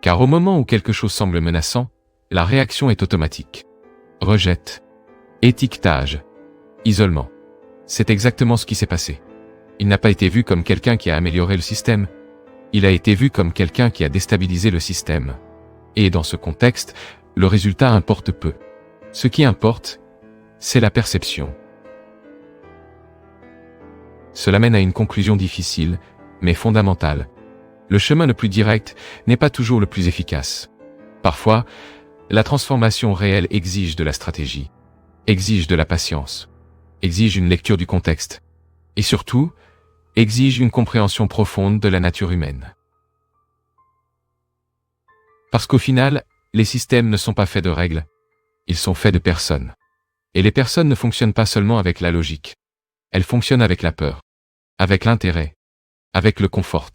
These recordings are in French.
Car au moment où quelque chose semble menaçant, la réaction est automatique. Rejette, étiquetage, isolement. C'est exactement ce qui s'est passé. Il n'a pas été vu comme quelqu'un qui a amélioré le système. Il a été vu comme quelqu'un qui a déstabilisé le système. Et dans ce contexte, le résultat importe peu. Ce qui importe, c'est la perception. Cela mène à une conclusion difficile, mais fondamentale. Le chemin le plus direct n'est pas toujours le plus efficace. Parfois, la transformation réelle exige de la stratégie, exige de la patience, exige une lecture du contexte, et surtout, exige une compréhension profonde de la nature humaine. Parce qu'au final, les systèmes ne sont pas faits de règles, ils sont faits de personnes. Et les personnes ne fonctionnent pas seulement avec la logique. Elles fonctionnent avec la peur, avec l'intérêt, avec le confort,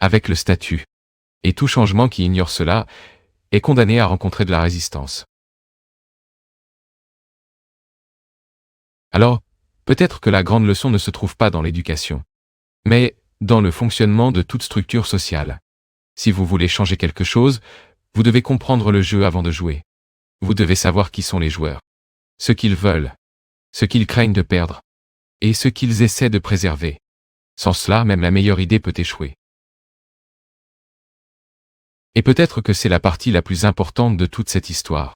avec le statut. Et tout changement qui ignore cela est condamné à rencontrer de la résistance. Alors, peut-être que la grande leçon ne se trouve pas dans l'éducation, mais dans le fonctionnement de toute structure sociale. Si vous voulez changer quelque chose, vous devez comprendre le jeu avant de jouer. Vous devez savoir qui sont les joueurs, ce qu'ils veulent, ce qu'ils craignent de perdre, et ce qu'ils essaient de préserver. Sans cela, même la meilleure idée peut échouer. Et peut-être que c'est la partie la plus importante de toute cette histoire.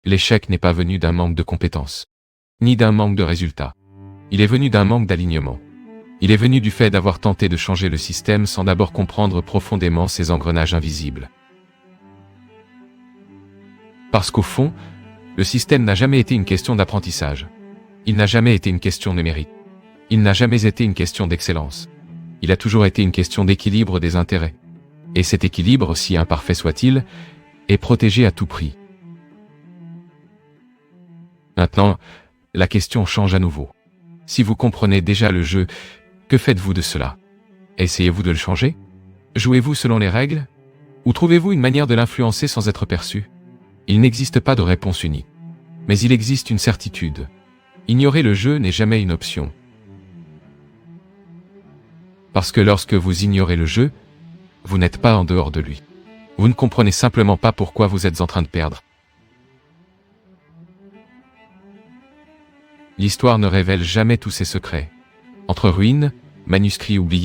L'échec n'est pas venu d'un manque de compétences, ni d'un manque de résultats. Il est venu d'un manque d'alignement. Il est venu du fait d'avoir tenté de changer le système sans d'abord comprendre profondément ses engrenages invisibles. Parce qu'au fond, le système n'a jamais été une question d'apprentissage. Il n'a jamais été une question de mérite. Il n'a jamais été une question d'excellence. Il a toujours été une question d'équilibre des intérêts. Et cet équilibre, si imparfait soit-il, est protégé à tout prix. Maintenant, la question change à nouveau. Si vous comprenez déjà le jeu, que faites-vous de cela? Essayez-vous de le changer? Jouez-vous selon les règles? Ou trouvez-vous une manière de l'influencer sans être perçu? Il n'existe pas de réponse unique. Mais il existe une certitude. Ignorer le jeu n'est jamais une option. Parce que lorsque vous ignorez le jeu, vous n'êtes pas en dehors de lui. Vous ne comprenez simplement pas pourquoi vous êtes en train de perdre. L'histoire ne révèle jamais tous ses secrets. Entre ruines, manuscrits oubliés,